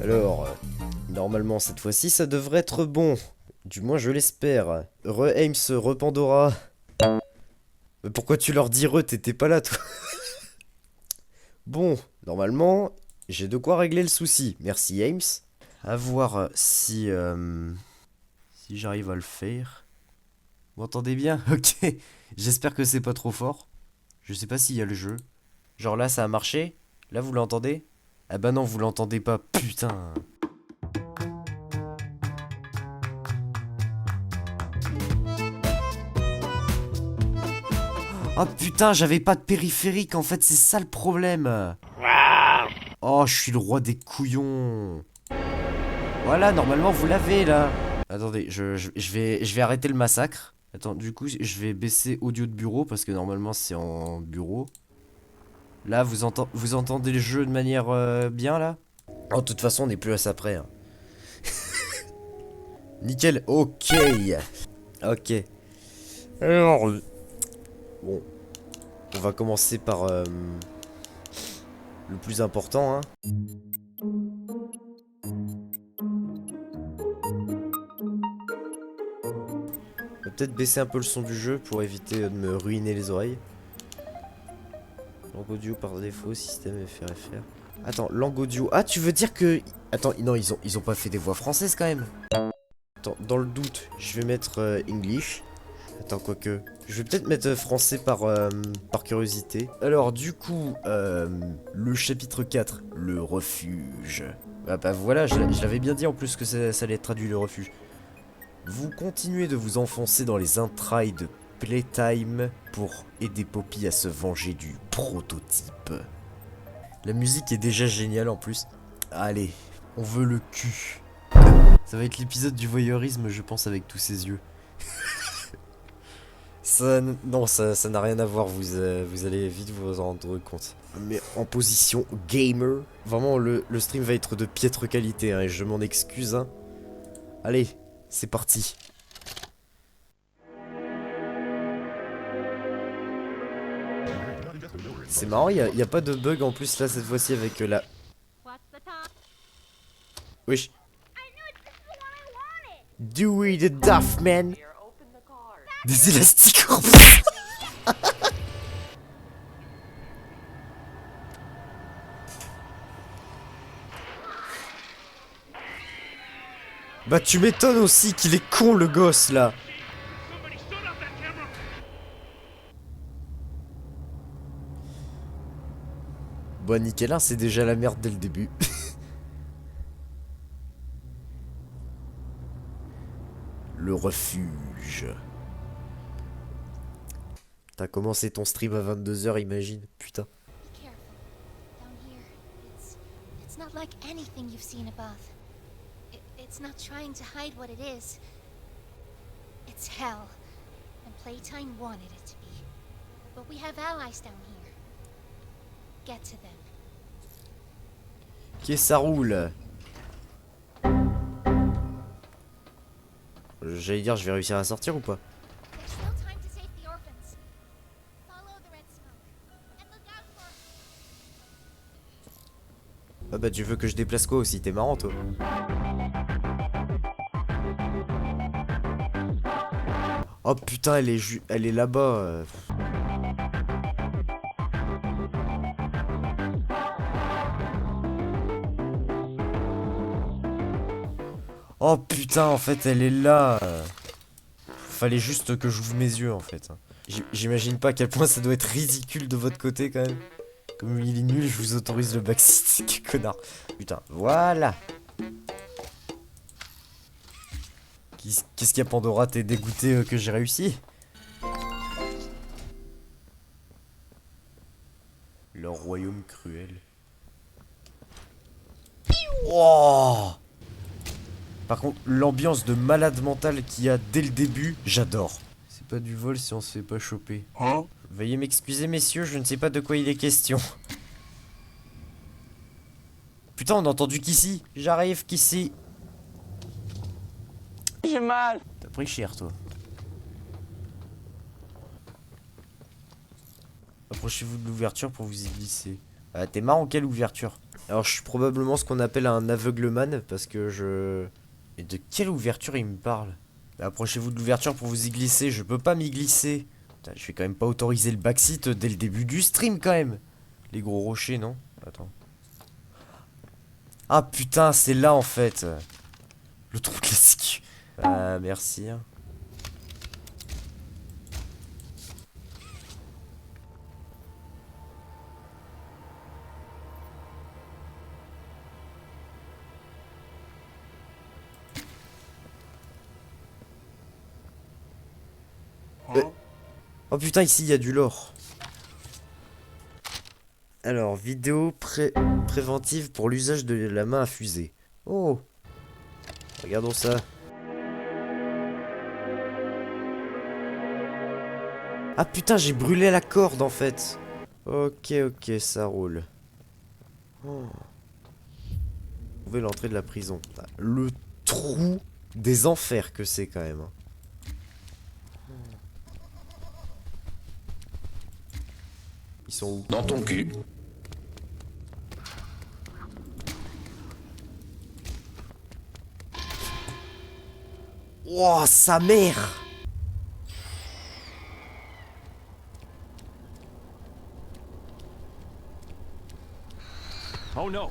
Alors, normalement cette fois-ci ça devrait être bon. Du moins je l'espère. Re-Ames, re-Pandora. Mais pourquoi tu leur dis re, t'étais pas là toi? Bon, normalement, j'ai de quoi régler le souci. Merci Ames. À voir si j'arrive à le faire. Vous m'entendez bien? Ok. J'espère que c'est pas trop fort. Je sais pas s'il y a le jeu. Genre là ça a marché? Là vous l'entendez? Ah bah non, vous l'entendez pas, putain. Oh putain, j'avais pas de périphérique en fait, c'est ça le problème. Oh, je suis le roi des couillons. Voilà, normalement vous l'avez là. Attendez, je vais arrêter le massacre. Attends, du coup, je vais baisser audio de bureau parce que normalement c'est en bureau. Là, vous entendez le jeu de manière bien là? Oh, de toute façon, on n'est plus à ça près. Hein. Nickel, ok. Ok. Alors, bon, on va commencer par le plus important. Hein. On va peut-être baisser un peu le son du jeu pour éviter de me ruiner les oreilles. Langue audio par défaut, système FRFR. Attends, langue audio. Ah, tu veux dire que... Attends, non, ils ont pas fait des voix françaises quand même. Attends, dans le doute, je vais mettre English. Attends, quoique... Je vais peut-être mettre français par curiosité. Alors, du coup, le chapitre 4, le refuge. Ah bah voilà, je l'avais bien dit en plus que ça allait être traduit, le refuge. Vous continuez de vous enfoncer dans les entrailles de Playtime pour aider Poppy à se venger du prototype. La musique est déjà géniale en plus. Allez, on veut le cul. Ça va être l'épisode du voyeurisme, je pense, avec tous ses yeux. Non, ça n'a rien à voir, vous allez vite vous en rendre compte. Mais en position gamer, vraiment le stream va être de piètre qualité, hein, et je m'en excuse. Hein. Allez, c'est parti. C'est marrant, y a pas de bug en plus là cette fois-ci avec la... Wesh. Dewey the Duff Man. Des élastiques. Bah tu m'étonnes aussi qu'il est con le gosse là. Bon nickel, hein, c'est déjà la merde dès le début. Le refuge. T'as commencé ton stream à 22 h, imagine. Putain. It's not like anything you've seen above. It's not trying to hide what it is. It's hell. And Playtime wanted it to be. But we have allies down here. Get to them. Ok, ça roule. J'allais dire, je vais réussir à sortir ou pas? Ah bah tu veux que je déplace quoi aussi? T'es marrant toi. Oh putain, elle est là-bas. Oh putain, en fait elle est là. Fallait juste que j'ouvre mes yeux en fait. J'imagine pas à quel point ça doit être ridicule de votre côté quand même. Comme il est nul, je vous autorise le backseat, quel connard. Putain, voilà. Qu'est-ce qu'il y a Pandora? T'es dégoûté que j'ai réussi? Leur royaume cruel. Oh! Par contre, l'ambiance de malade mental qu'il y a dès le début, j'adore. C'est pas du vol si on se fait pas choper. Hein? Veuillez m'excuser messieurs, je ne sais pas de quoi il est question. Putain, on a entendu qu'ici. J'arrive qu'ici. J'ai mal. T'as pris cher, toi. Approchez-vous de l'ouverture pour vous y glisser. Ah, t'es marrant, quelle ouverture? Alors, je suis probablement ce qu'on appelle un aveugleman, parce que je... Et de quelle ouverture il me parle? Approchez-vous de l'ouverture pour vous y glisser, je peux pas m'y glisser. Putain, je vais quand même pas autoriser le backseat dès le début du stream, quand même. Les gros rochers, non? Attends. Ah, putain, c'est là, en fait. Le trou classique. Ah, merci. Oh putain, ici il y a du lore. Alors, vidéo préventive pour l'usage de la main à fusée. Oh, regardons ça. Ah putain, j'ai brûlé la corde en fait. Ok, ça roule. Oh. Trouver l'entrée de la prison. Le trou des enfers que c'est quand même. Ils sont où? Dans ton cul. Oh, sa mère! Oh non.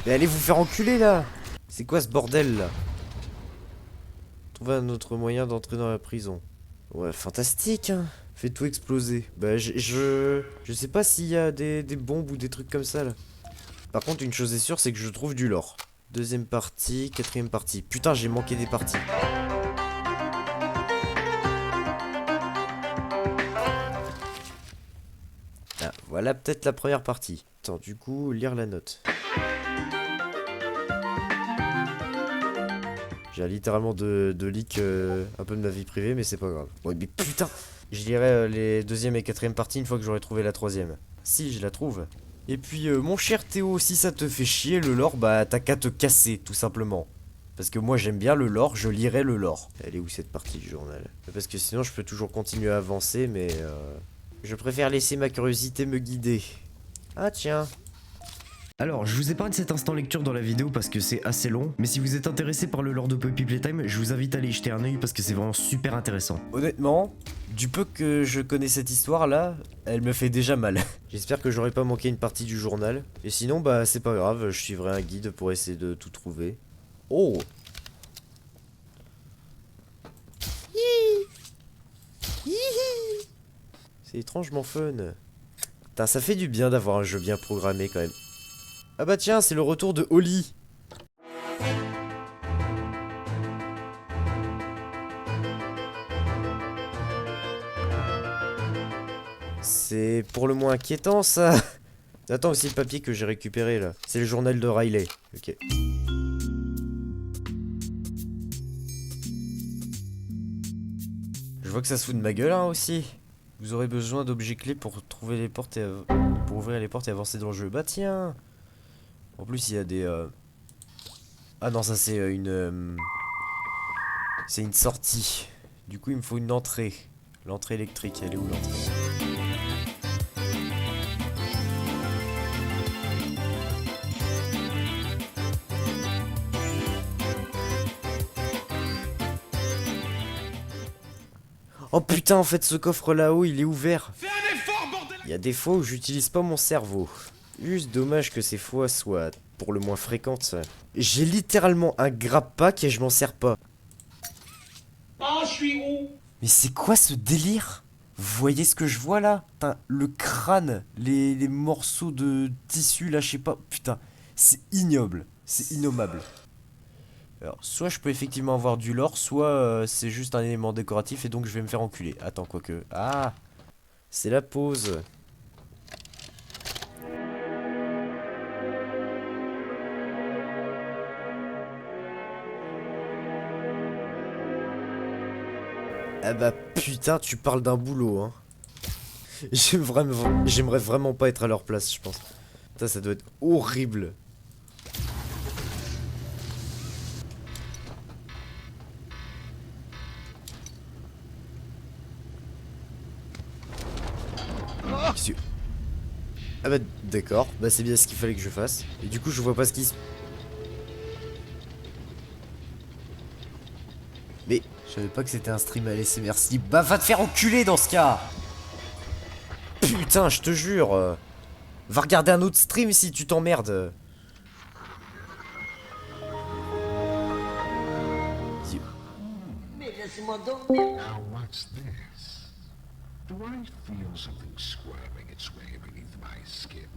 Mais allez vous faire enculer là! C'est quoi ce bordel là? Trouver un autre moyen d'entrer dans la prison. Ouais, fantastique hein! Fait tout exploser. Bah je sais pas s'il y a des bombes ou des trucs comme ça là. Par contre une chose est sûre c'est que je trouve du lore. Deuxième partie, quatrième partie. Putain j'ai manqué des parties. Ah, voilà peut-être la première partie. Attends, du coup, lire la note. J'ai littéralement de leak un peu de ma vie privée, mais c'est pas grave. Ouais, mais putain! Je lirai les deuxième et quatrième parties une fois que j'aurai trouvé la troisième. Si, je la trouve. Et puis, mon cher Théo, si ça te fait chier le lore, bah t'as qu'à te casser, tout simplement. Parce que moi j'aime bien le lore, je lirai le lore. Elle est où cette partie du journal? Parce que sinon je peux toujours continuer à avancer, mais je préfère laisser ma curiosité me guider. Ah tiens. Alors, je vous épargne cet instant lecture dans la vidéo parce que c'est assez long, mais si vous êtes intéressé par le lore de Poppy Playtime, je vous invite à aller y jeter un œil parce que c'est vraiment super intéressant. Honnêtement, du peu que je connais cette histoire là, elle me fait déjà mal. J'espère que j'aurai pas manqué une partie du journal. Et sinon, bah c'est pas grave, je suivrai un guide pour essayer de tout trouver. Oh! C'est étrangement fun. Putain, ça fait du bien d'avoir un jeu bien programmé quand même. Ah bah tiens, c'est le retour de Holly. C'est pour le moins inquiétant ça. Attends aussi le papier que j'ai récupéré là. C'est le journal de Riley. Ok. Je vois que ça se fout de ma gueule hein aussi. Vous aurez besoin d'objets clés pour trouver les portes et pour ouvrir les portes et avancer dans le jeu. Bah tiens. En plus il y a des Ah non ça c'est c'est une sortie. Du coup il me faut une entrée. L'entrée électrique, elle est où l'entrée? Oh putain en fait ce coffre là-haut il est ouvert. Il y a des fois où j'utilise pas mon cerveau. Juste dommage que ces fois soient pour le moins fréquentes. J'ai littéralement un grab pack et je m'en sers pas. Oh, je suis où? Mais c'est quoi ce délire? Vous voyez ce que je vois là? Putain, le crâne, les morceaux de tissu là, je sais pas. Putain, c'est ignoble, c'est innommable. Alors, soit je peux effectivement avoir du lore, soit c'est juste un élément décoratif et donc je vais me faire enculer. Attends, quoique. Ah! C'est la pause. Ah bah putain, tu parles d'un boulot, hein. J'aimerais vraiment pas être à leur place, je pense. Putain, ça doit être horrible. Qu'est-ce que... Ah bah d'accord, bah c'est bien ce qu'il fallait que je fasse. Et du coup je vois pas ce qui se... Mais je savais pas que c'était un stream à laisser merci. Bah va te faire enculer dans ce cas. Putain je te jure. Va regarder un autre stream si tu t'emmerdes. Now what's this? Do I feel something squirming its way beneath my skin?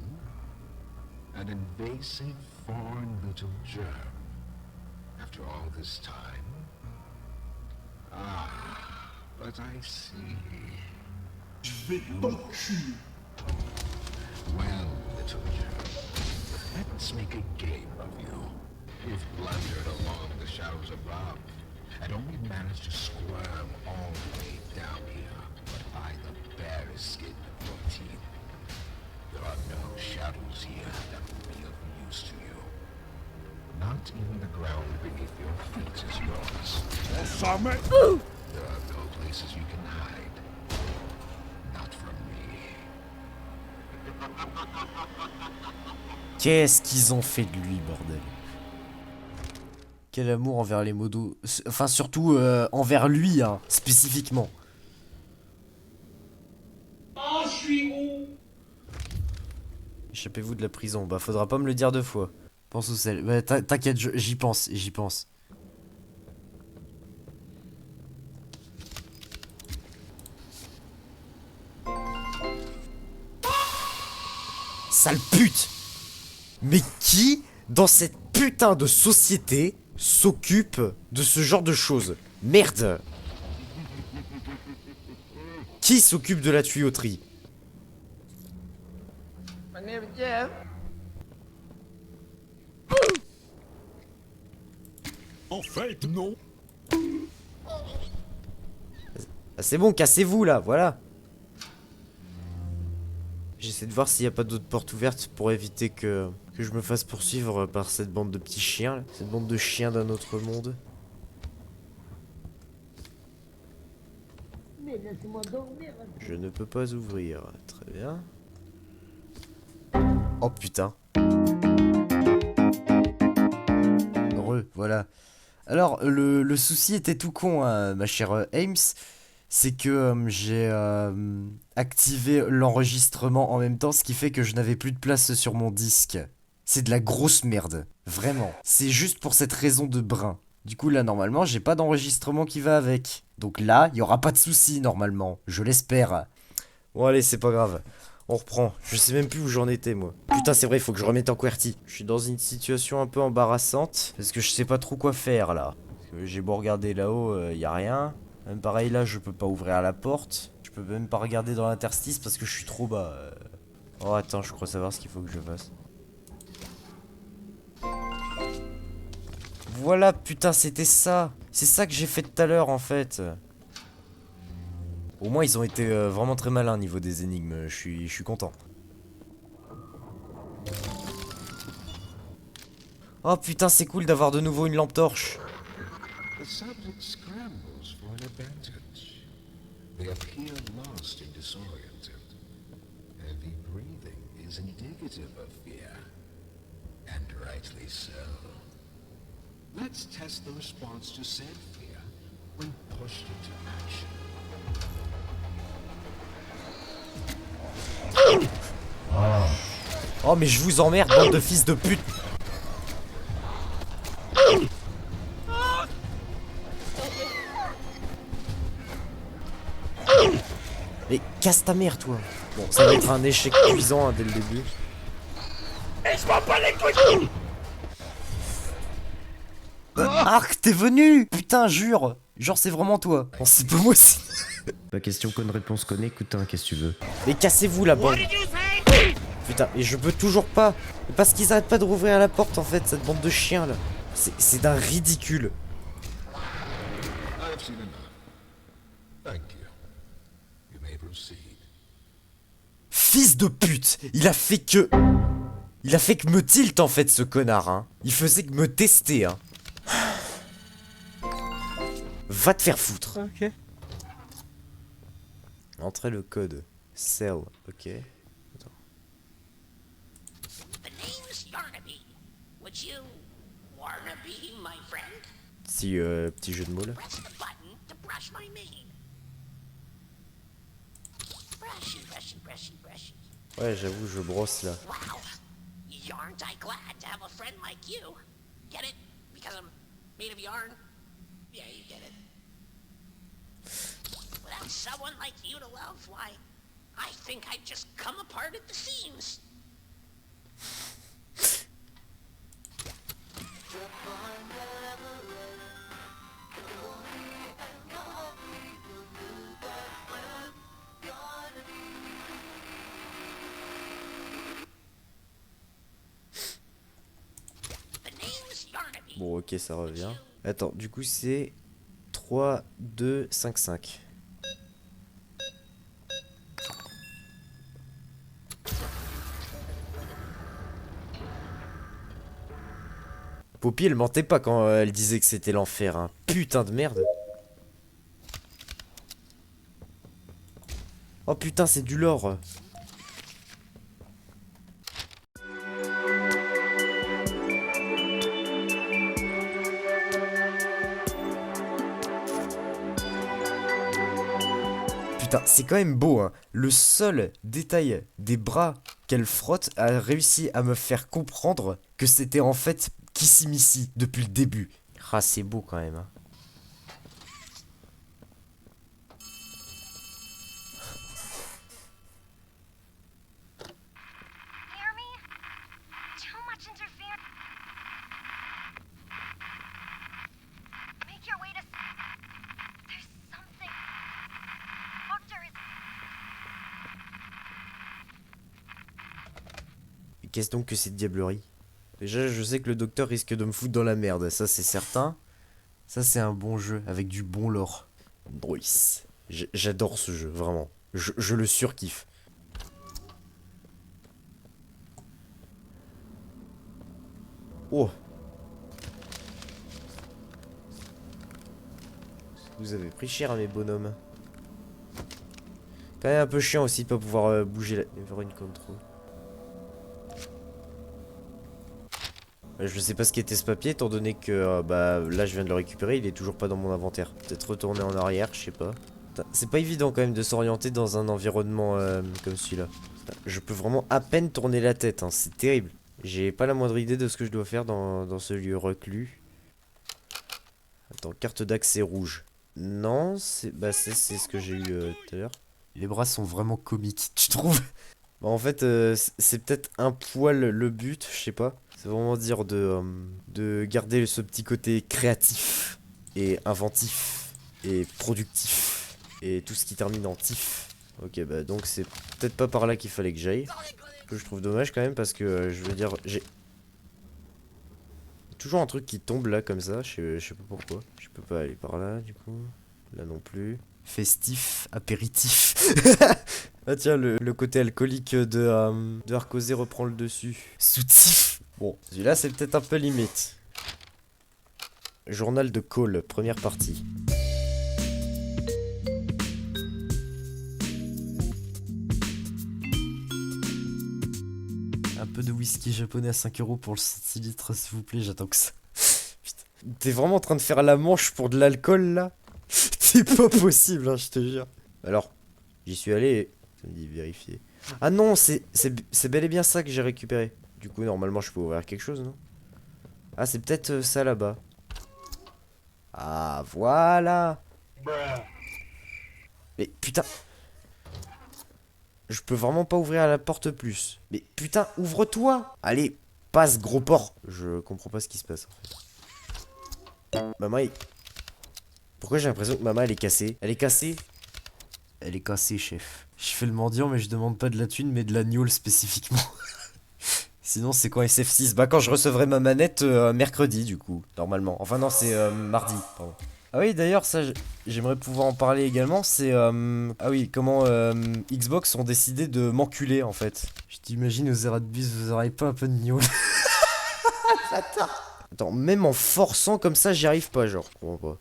An invasive foreign little germ. After all this time? Ah, but I see. Well, little germ, let's make a game of you. You've blundered along the shadows above, and only managed to squirm all the way down here, but by the barest skin of your teeth. There are no shadows here that will be of use to you. Not even the ground beneath your feet is yours. There are no places you can hide. Not from me. Qu'est-ce qu'ils ont fait de lui, bordel? Quel amour envers les modos. Enfin, surtout envers lui, hein, spécifiquement. Ah, je suis où? Échappez-vous de la prison. Bah, faudra pas me le dire deux fois. Pense au sel. Bah, t'inquiète, j'y pense, j'y pense. Sale pute! Mais qui, dans cette putain de société, s'occupe de ce genre de choses? Merde! Qui s'occupe de la tuyauterie? En fait, non. Ah, c'est bon, cassez-vous là, voilà. J'essaie de voir s'il n'y a pas d'autres portes ouvertes pour éviter que je me fasse poursuivre par cette bande de petits chiens, là. Cette bande de chiens d'un autre monde. Je ne peux pas ouvrir. Très bien. Oh putain. Heureux, voilà. Alors, le souci était tout con, hein, ma chère Ames. C'est que j'ai activé l'enregistrement en même temps, ce qui fait que je n'avais plus de place sur mon disque. C'est de la grosse merde, vraiment. C'est juste pour cette raison de brin. Du coup là normalement j'ai pas d'enregistrement qui va avec. Donc là, il y aura pas de souci normalement, je l'espère. Bon allez, c'est pas grave. On reprend. Je sais même plus où j'en étais moi. Putain, c'est vrai, il faut que je remette en QWERTY. Je suis dans une situation un peu embarrassante parce que je sais pas trop quoi faire là. J'ai beau regarder là-haut, y a rien. Même pareil là, je peux pas ouvrir la porte. Je peux même pas regarder dans l'interstice parce que je suis trop bas. Oh attends, je crois savoir ce qu'il faut que je fasse. Voilà, putain, c'était ça. C'est ça que j'ai fait tout à l'heure en fait. Au moins ils ont été vraiment très malins au niveau des énigmes. Je suis content. Oh putain, c'est cool d'avoir de nouveau une lampe torche. The subject scrambles for an advantage. They appear lost and disoriented. Heavy breathing is indicative of fear. And rightly so. Let's test the response to said fear when pushed into action. Oh mais je vous emmerde, bande de fils de pute. Mais casse ta mère toi. Bon, ça va être un échec cuisant hein, dès le début. Et je m'en bats les couilles. Arc, t'es venu. Putain, jure. Genre c'est vraiment toi. Bon, c'est pas moi aussi. Pas question conne réponse conne, écoute, hein, qu'est-ce que tu veux. Mais cassez-vous la bande. Putain, et je peux toujours pas. Parce qu'ils arrêtent pas de rouvrir la porte en fait, cette bande de chiens là. C'est d'un ridicule. I've seen enough. Thank you. You may proceed. Fils de pute. Il a fait que me tilt en fait ce connard hein. Il faisait que me tester hein. Va te faire foutre. Ok. Entrez le code. Cell, ok. The name's Yarnaby. Would you wanna be my friend? Petit jeu de mots là. Press the button to brush my mane. Brushy, brushy, brushy, brushy. Ouais, j'avoue, je brosse là. Wow. Yarn't I glad to have a friend like you? Get it? Because I'm made of yarn? Yeah, you get it. Without someone like you to love, why, I think I'd just come apart at the seams. The name's Yarnaby. Bon, ok, ça revient. Attends, du coup, c'est 3, 2, 5, 5. Poppy, elle mentait pas quand elle disait que c'était l'enfer, hein. Putain de merde. Oh putain, c'est du lore. Putain, c'est quand même beau, hein. Le seul détail des bras qu'elle frotte a réussi à me faire comprendre que c'était en fait Kissimissy depuis le début. Ah, c'est beau quand même, hein. Hear me? Too much interference. Make your way to. There's something. Doctor is. Qu'est-ce donc que cette diablerie? Déjà, je sais que le docteur risque de me foutre dans la merde, ça c'est certain. Ça c'est un bon jeu, avec du bon lore. Bruce. J'adore ce jeu, vraiment. Je le surkiffe. Oh. Vous avez pris cher à mes bonhommes. Quand même un peu chiant aussi de pas pouvoir bouger la... Vers une contrôle. Je sais pas ce qu'était ce papier étant donné que bah là je viens de le récupérer, il est toujours pas dans mon inventaire. Peut-être retourner en arrière, je sais pas. C'est pas évident quand même de s'orienter dans un environnement comme celui-là. Je peux vraiment à peine tourner la tête, hein, c'est terrible. J'ai pas la moindre idée de ce que je dois faire dans ce lieu reclus. Attends, carte d'accès rouge. Non, c'est ce que j'ai eu tout à l'heure. Les bras sont vraiment comiques, tu trouves? Bah, en fait, c'est peut-être un poil le but, je sais pas. C'est vraiment dire de garder ce petit côté créatif et inventif et productif et tout ce qui termine en tif. Ok, bah donc c'est peut-être pas par là qu'il fallait que j'aille. Que je trouve dommage quand même parce que je veux dire, j'ai toujours un truc qui tombe là comme ça, je sais pas pourquoi. Je peux pas aller par là du coup. Là non plus. Festif, apéritif. Ah tiens, le côté alcoolique de Arcosé reprend le dessus. Soutif. Bon, celui-là c'est peut-être un peu limite. Journal de Cole, première partie. Un peu de whisky japonais à 5 € pour le 6 litres s'il vous plaît, j'attends que ça. Putain. T'es vraiment en train de faire la manche pour de l'alcool là? C'est pas possible, hein, je te jure. Alors, j'y suis allé et... Ça me dit vérifier. Ah non, c'est bel et bien ça que j'ai récupéré. Du coup, normalement, je peux ouvrir quelque chose, non? Ah, c'est peut-être ça là-bas. Ah, voilà. Mais putain. Je peux vraiment pas ouvrir la porte plus. Mais putain, ouvre-toi. Allez, passe, gros porc. Je comprends pas ce qui se passe, en fait. Maman, pourquoi j'ai l'impression que maman, elle est cassée? Elle est cassée? Elle est cassée, chef. Je fais le mendiant, mais je demande pas de la thune, mais de la gnôle spécifiquement. Sinon, c'est quand SF6? Bah, quand je recevrai ma manette mercredi, du coup, normalement. Enfin, non, c'est mardi, pardon. Ah oui, d'ailleurs, ça, j'aimerais pouvoir en parler également. C'est, ah oui, comment Xbox ont décidé de m'enculer, en fait. Je t'imagine, aux Erasmus, vous aurez pas un peu de gnôle. Attends, même en forçant comme ça, j'y arrive pas, genre. Je comprends pas.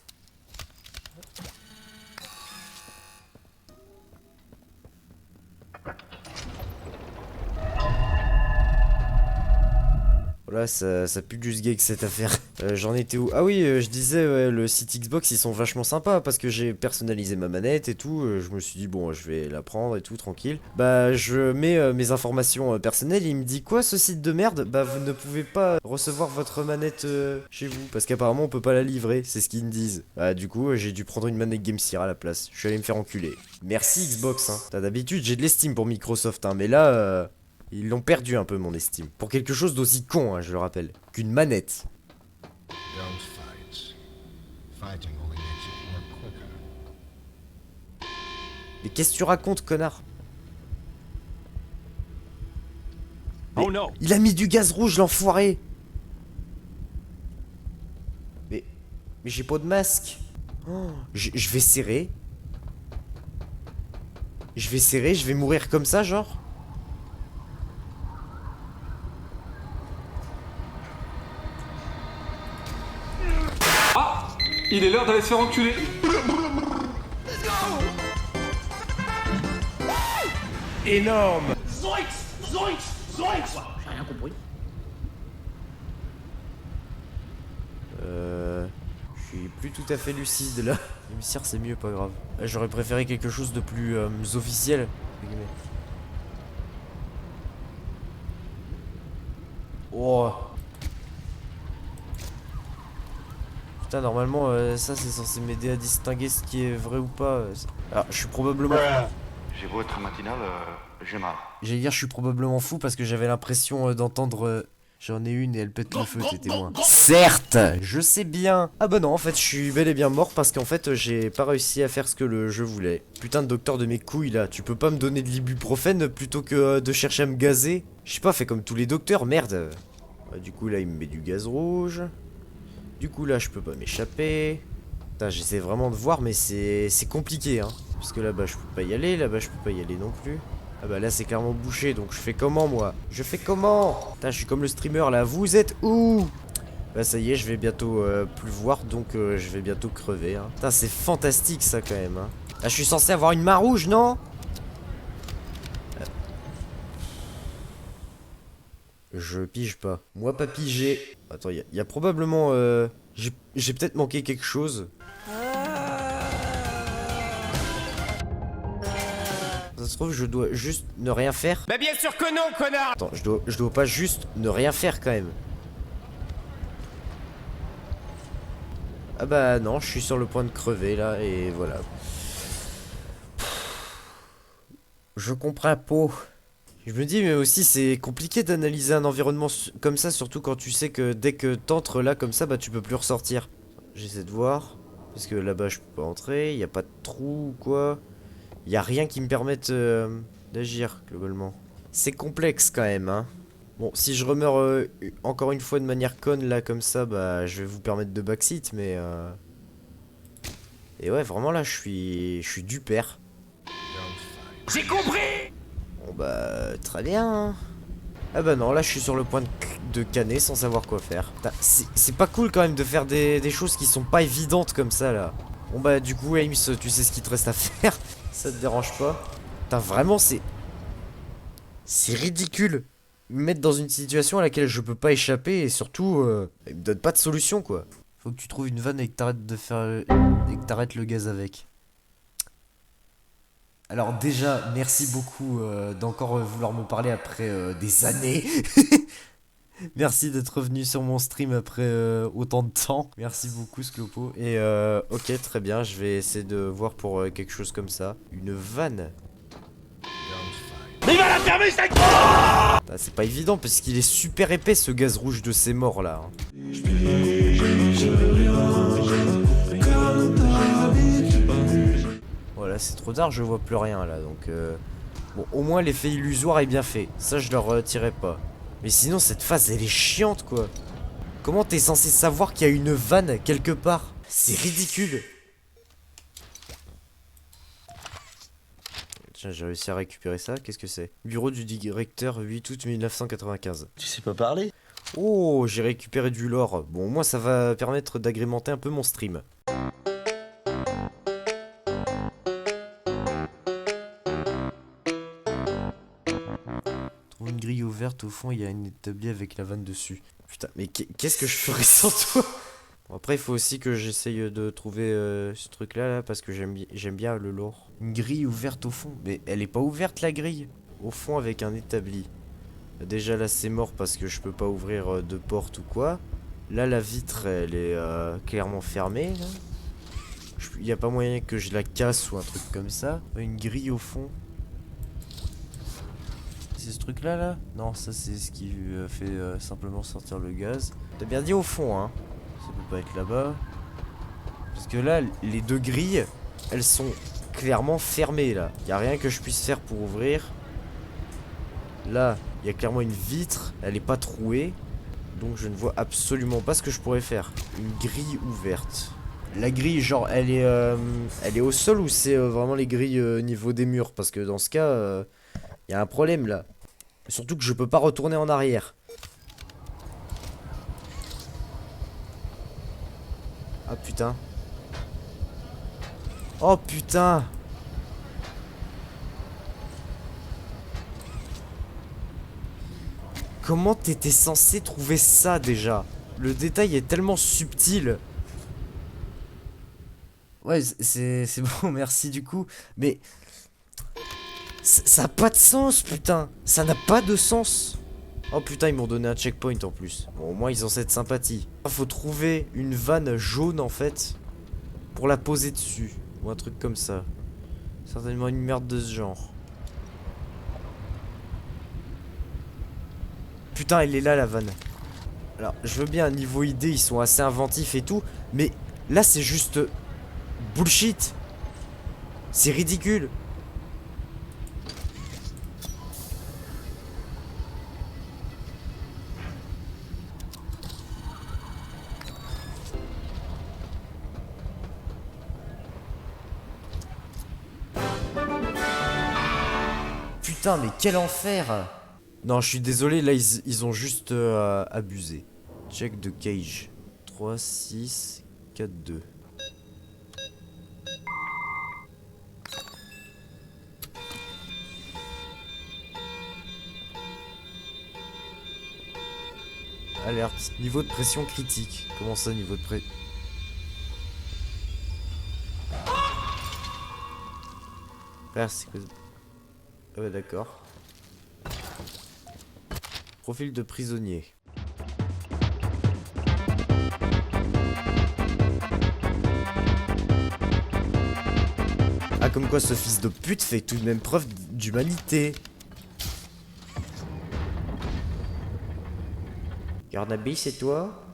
Là, ça pue du sgeg cette affaire. J'en étais où? Ah oui, je disais, ouais, le site Xbox, ils sont vachement sympas parce que j'ai personnalisé ma manette et tout. Je me suis dit, bon, je vais la prendre et tout, tranquille. Bah, je mets mes informations personnelles. Il me dit, quoi, ce site de merde? Bah, vous ne pouvez pas recevoir votre manette chez vous. Parce qu'apparemment, on peut pas la livrer. C'est ce qu'ils me disent. Bah, du coup, j'ai dû prendre une manette GameSir à la place. Je suis allé me faire enculer. Merci Xbox, hein. T'as d'habitude, j'ai de l'estime pour Microsoft, hein. Mais là, ils l'ont perdu un peu, mon estime. Pour quelque chose d'aussi con, hein, je le rappelle, qu'une manette. Don't fight. Fighting only makes it work quicker. Mais qu'est-ce que tu racontes, connard? Oh non. Il a mis du gaz rouge, l'enfoiré. Mais j'ai pas de masque. Oh, je vais serrer. Je vais serrer, je vais mourir comme ça, genre. Il est l'heure d'aller se faire enculer. Énorme. Zoinks! Zoinks! Zoinks! J'ai rien compris. Je suis plus tout à fait lucide là. Émissaire, c'est mieux, pas grave. J'aurais préféré quelque chose de plus officiel. entre guillemets. Oh. Putain, normalement, ça c'est censé m'aider à distinguer ce qui est vrai ou pas. Alors, je suis probablement. J'ai beau être matinal, j'ai marre. J'allais dire, je suis probablement fou parce que j'avais l'impression d'entendre. J'en ai une et elle pète le feu, t'es témoin. Certes, je sais bien. Ah bah non, en fait, je suis bel et bien mort parce qu'en fait, j'ai pas réussi à faire ce que le jeu voulait. Putain de docteur de mes couilles là, tu peux pas me donner de l'ibuprofène plutôt que de chercher à me gazer? Je sais pas, fais comme tous les docteurs, merde. Bah, du coup, là, il me met du gaz rouge. Du coup, là, je peux pas m'échapper. Putain, j'essaie vraiment de voir, mais c'est compliqué, hein. Parce que là-bas, je peux pas y aller, là-bas, je peux pas y aller non plus. Ah bah là c'est clairement bouché, donc je fais comment moi? Je fais comment? Putain, je suis comme le streamer là, vous êtes où? Bah ça y est, je vais bientôt plus voir, donc je vais bientôt crever, hein. Putain, c'est fantastique ça quand même, hein. Là je suis censé avoir une main rouge, non? Je pige pas. Moi pas pigé. Attends, il y a probablement... J'ai peut-être manqué quelque chose. Ça se trouve, je dois juste ne rien faire. Mais bien sûr que non, connard! Attends, je dois pas juste ne rien faire quand même. Ah bah non, je suis sur le point de crever là et voilà. Je comprends pas. Je me dis mais aussi c'est compliqué d'analyser un environnement comme ça, surtout quand tu sais que dès que t'entres là comme ça, bah tu peux plus ressortir. J'essaie de voir. Parce que là-bas je peux pas entrer, il y a pas de trou ou quoi. Il y a rien qui me permette d'agir globalement. C'est complexe quand même, hein. Bon, si je remeurs encore une fois de manière conne là comme ça, bah je vais vous permettre de backseat, mais et ouais, vraiment là, je suis du père. J'ai compris! Bon bah très bien, hein. Ah bah non, là je suis sur le point de canner sans savoir quoi faire. C'est pas cool quand même de faire des choses qui sont pas évidentes comme ça là. Bon bah du coup Ames, tu sais ce qu'il te reste à faire. Ça te dérange pas? Putain, vraiment c'est ridicule. Me mettre dans une situation à laquelle je peux pas échapper et surtout il me donne pas de solution quoi. Faut que tu trouves une vanne et que t'arrêtes de faire et que t'arrêtes le gaz avec. Alors déjà, merci beaucoup d'encore vouloir me parler après des années. Merci d'être revenu sur mon stream après autant de temps. Merci beaucoup Sclopo. Et ok, très bien, je vais essayer de voir pour quelque chose comme ça. Une vanne. Il va la fermer, ça! Ah, c'est pas évident parce qu'il est super épais ce gaz rouge de ces morts là, hein. Voilà, c'est trop tard, je vois plus rien là, donc bon, au moins l'effet illusoire est bien fait. Ça, je le retirerai pas. Mais sinon, cette phase, elle est chiante, quoi. Comment t'es censé savoir qu'il y a une vanne quelque part? C'est ridicule. Tiens, j'ai réussi à récupérer ça. Qu'est-ce que c'est? Bureau du directeur, 8 août 1995. Tu sais pas parler? Oh, j'ai récupéré du lore. Bon, au moins, ça va permettre d'agrémenter un peu mon stream. Trouve une grille ouverte. ouverte au fond, il y a une établie avec la vanne dessus. Putain, mais qu'est-ce que je ferais sans toi? Bon, après, il faut aussi que j'essaye de trouver ce truc-là, là, parce que j'aime bien le lore. Une grille ouverte au fond. Mais elle est pas ouverte, la grille. Au fond, avec un établi. Déjà, là, c'est mort parce que je peux pas ouvrir de porte ou quoi. Là, la vitre, elle est clairement fermée, là. Il n'y a pas moyen que je la casse ou un truc comme ça. Une grille au fond. C'est ce truc là Non, ça c'est ce qui fait simplement sortir le gaz. T'as bien dit au fond, hein. Ça peut pas être là-bas. Parce que là, les deux grilles, elles sont clairement fermées là. Y a rien que je puisse faire pour ouvrir. Là, il y a clairement une vitre. Elle est pas trouée. Donc je ne vois absolument pas ce que je pourrais faire. Une grille ouverte. La grille, genre, elle est au sol ou c'est vraiment les grilles au niveau des murs? Parce que dans ce cas, y a un problème là. Surtout que je peux pas retourner en arrière. Ah putain. Oh putain. Comment t'étais censé trouver ça déjà? Le détail est tellement subtil. Ouais, c'est bon, merci du coup. Mais ça a pas de sens, putain. Ça n'a pas de sens. Oh putain, ils m'ont donné un checkpoint en plus. Bon, au moins, ils ont cette sympathie. Faut trouver une vanne jaune, en fait, pour la poser dessus. Ou un truc comme ça. Certainement une merde de ce genre. Putain, elle est là, la vanne. Alors, je veux bien, niveau idée, ils sont assez inventifs et tout. Mais là, c'est juste bullshit. C'est ridicule. Putain, mais quel enfer! Non, je suis désolé, là, ils ont juste abusé. Check de cage. 3, 6, 4, 2. Alerte. Niveau de pression critique. Comment ça, niveau de pression? Frère, c'est quoi? Ah ouais, d'accord. Profil de prisonnier. Ah, comme quoi ce fils de pute fait tout de même preuve d'humanité. Garnaby, c'est toi?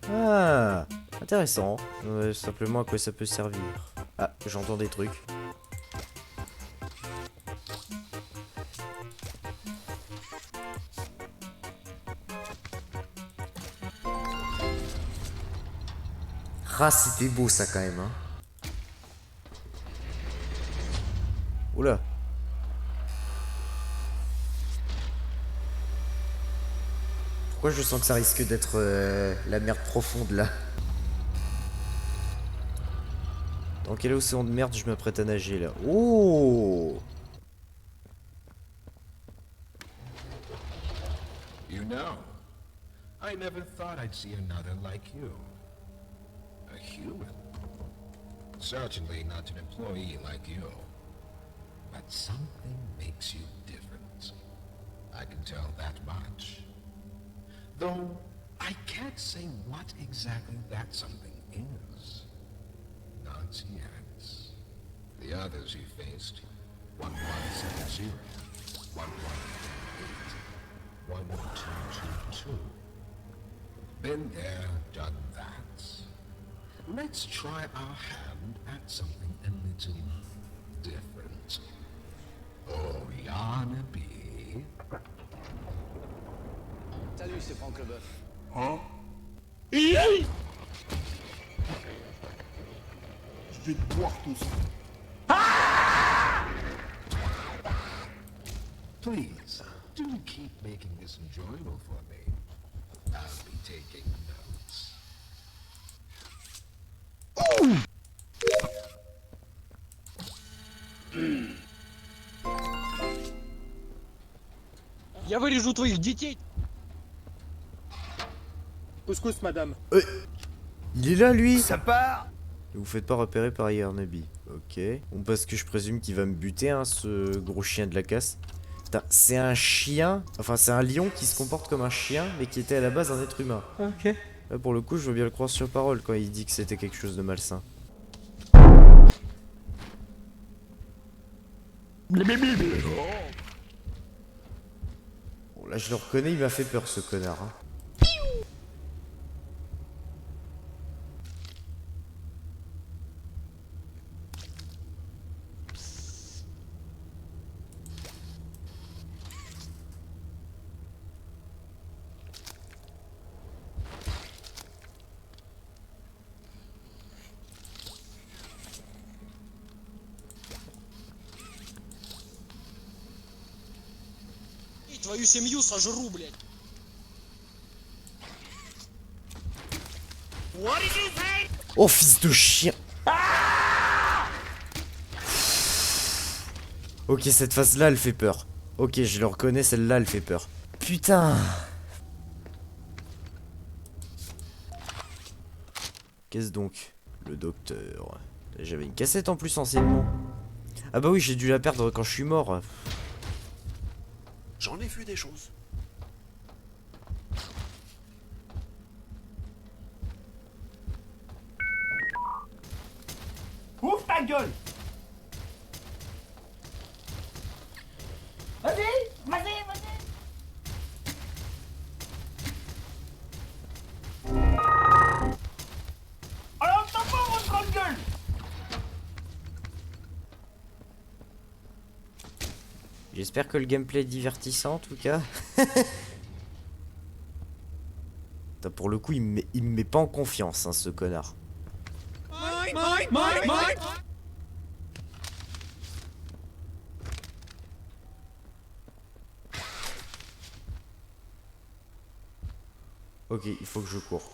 Ah, intéressant. Simplement à quoi ça peut servir. Ah, j'entends des trucs. Ah, c'était beau ça quand même, hein. Oula. Pourquoi je sens que ça risque d'être la merde profonde là? Dans quel océan de merde je m'apprête à nager là? Oh! You know, I never thought I'd see another like you. A human. Certainly not an employee like you. But something makes you different. I can tell that much. Though, I can't say what exactly that something is. Not yet. The others you faced, 1170, 118, 1222. Been there, done that. Let's try our hand at something a little different. Oh, Yarnaby. Salut, c'est Franck Leboeuf. Hein? Je vais te boire ton sang. Please, do keep making this enjoyable for me. I'll be taking notes. Я вырежу твоих детей. Couscous, madame. Il est là, lui. Ça part. Ne vous faites pas repérer par Yarnaby. Ok. Bon, parce que je présume qu'il va me buter, hein, ce gros chien de la casse. Putain, c'est un chien, enfin c'est un lion qui se comporte comme un chien, mais qui était à la base un être humain. Ok. Là, pour le coup, je veux bien le croire sur parole quand il dit que c'était quelque chose de malsain. Bon, là, je le reconnais, il m'a fait peur, ce connard. Hein. Твою семью сожру, блядь. What did you say? Oh, fils de chien! Ok, cette phase-là, elle fait peur. Ok, je le reconnais, celle-là, elle fait peur. Putain! Qu'est-ce donc? Le docteur. J'avais une cassette en plus anciennement. Ah bah oui, j'ai dû la perdre quand je suis mort. J'en ai vu des choses. Ouvre ta gueule. Vas-y, vas-y, vas-y. Alors, t'as pas votre grande gueule. J'espère que le gameplay est divertissant en tout cas. Putain, pour le coup, il me met pas en confiance, hein, ce connard. Ok, il faut que je cours.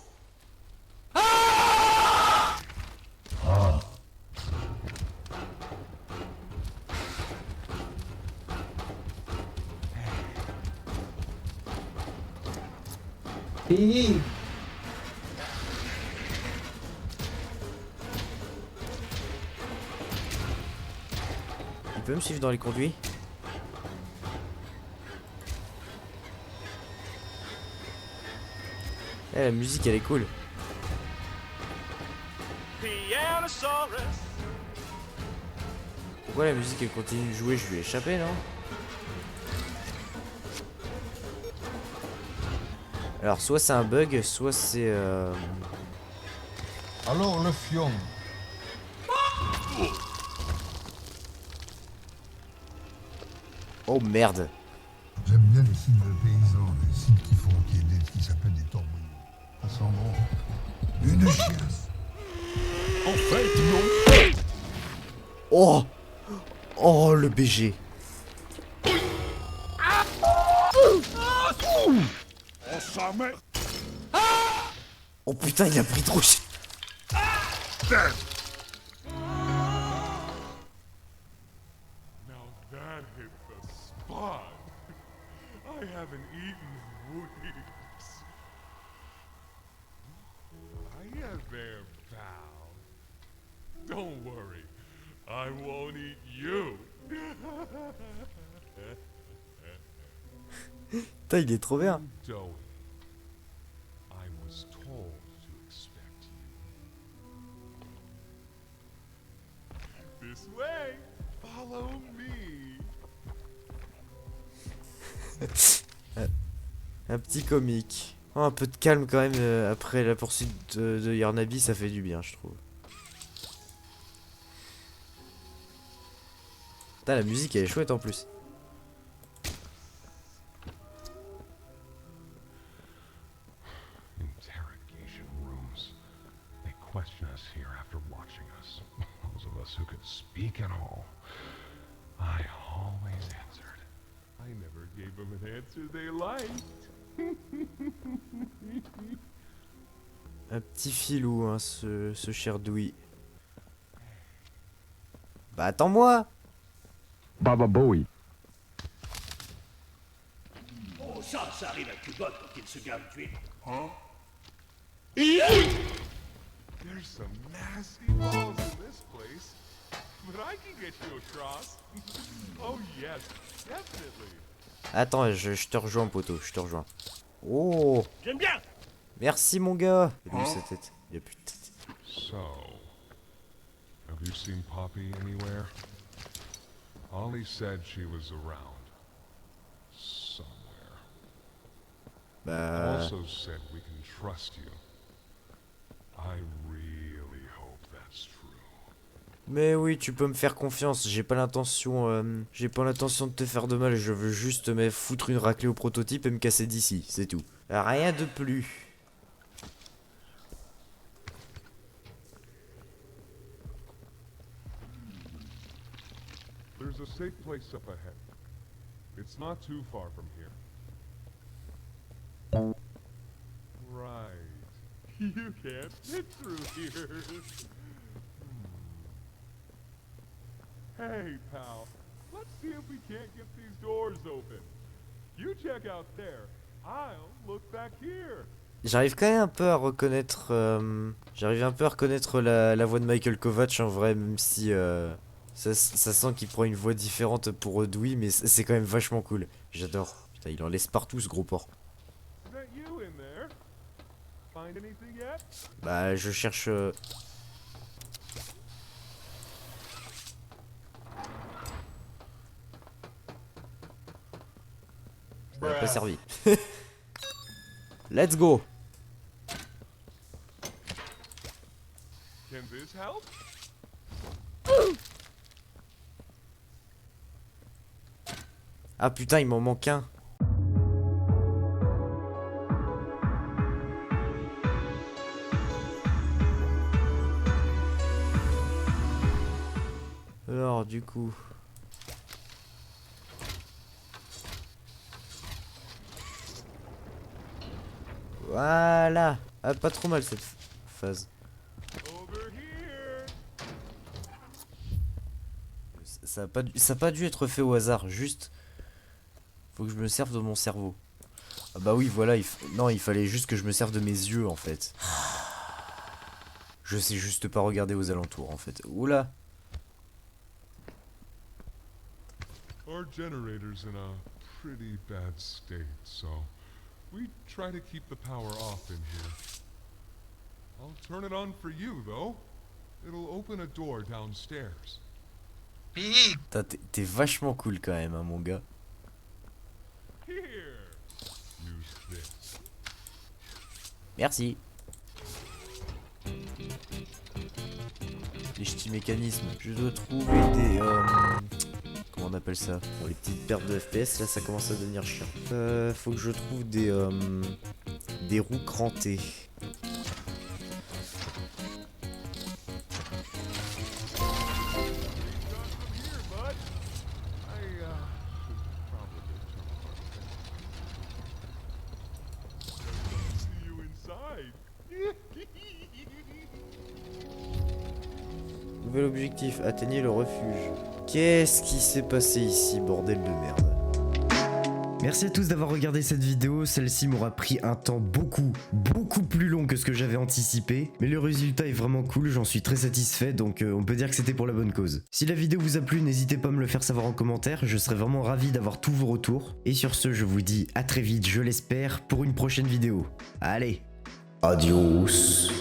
Il peut me suivre dans les conduits? Eh, la musique elle est cool. Pourquoi la musique elle continue de jouer? Je lui ai échappé, non? Alors soit c'est un bug, soit c'est Alors, le fion. Oh merde. J'aime bien les sites de paysans, les sites qui s'appellent des torbouilles. Ça sent bon. Une chiasse. En fait, non. Oh. Oh le BG. Oh putain, il a pris trop cher. Now that hit the spot. I haven't eaten in weeks. Hiya there, pal. Don't worry, I won't eat you. Putain, il est trop bien. Joey, I was told to expect you. This way, follow me. Un petit comique. Oh, un peu de calme quand même après la poursuite de Yarnaby, ça fait du bien, je trouve. Putain, la musique elle est chouette en plus. Interrogation rooms. They question us here after watching us. Those of us who could speak at all. I always answered. I never gave them an answer they liked. Un petit filou, hein, ce cher Dewey. Bah attends-moi. Baba Bowie. ça arrive à Cubot quand il se gave d'huile. Huh? There's some nasty balls in this place, but I can get you across. Oh yes, definitely. Attends, je te rejoins, poteau, je te rejoins. Oh, J'aime bien. merci mon gars. Il a sa tête. Il a plus de tête. So, have you seen Poppy anywhere? Ollie said she was around. Somewhere. Bah, Also said we can trust you. I really hope that's true. mais oui, tu peux me faire confiance. J'ai pas l'intention de te faire de mal. Je veux juste me foutre une raclée au prototype et me casser d'ici, c'est tout. Rien de plus. There's a safe place up ahead. It's not too far from here. Right. You can't fit through here. Hey, pal. Let's see if we can't get these doors open. You check out there. I'll look back here. J'arrive quand même un peu à reconnaître, la voix de Michael Kovacs en vrai, même si ça sent qu'il prend une voix différente pour Dewey, mais c'est quand même vachement cool. J'adore. Putain, il en laisse partout ce gros porc. Is that you in there? Find anything yet? Bah, je cherche. Ça n'a pas servi. Let's go. Can this help? Ah putain, il m'en manque un. Alors, du coup. Voilà. Ah, pas trop mal cette phase. Over here. Ça a pas dû être fait au hasard, juste. Faut que je me serve de mon cerveau. Ah bah oui, voilà, non, il fallait juste que je me serve de mes yeux en fait. Je sais juste pas regarder aux alentours en fait. Oula. Our generator's in a pretty bad state, so we try to keep the power off in here. I'll turn it on for you, though. It'll open a door downstairs. Putain, t'es vachement cool quand même, hein, mon gars. Here. Use this. Merci. Les petits mécanismes. Je dois trouver des... comment on appelle ça? Bon, les petites pertes de FPS, là, ça commence à devenir chiant. Faut que je trouve des roues crantées. Nouvel objectif, atteignez le refuge. Qu'est-ce qui s'est passé ici, bordel de merde? Merci à tous d'avoir regardé cette vidéo, celle-ci m'aura pris un temps beaucoup plus long que ce que j'avais anticipé, mais le résultat est vraiment cool, j'en suis très satisfait, donc on peut dire que c'était pour la bonne cause. Si la vidéo vous a plu, n'hésitez pas à me le faire savoir en commentaire, je serais vraiment ravi d'avoir tous vos retours. Et sur ce, je vous dis à très vite, je l'espère, pour une prochaine vidéo. Allez, adios.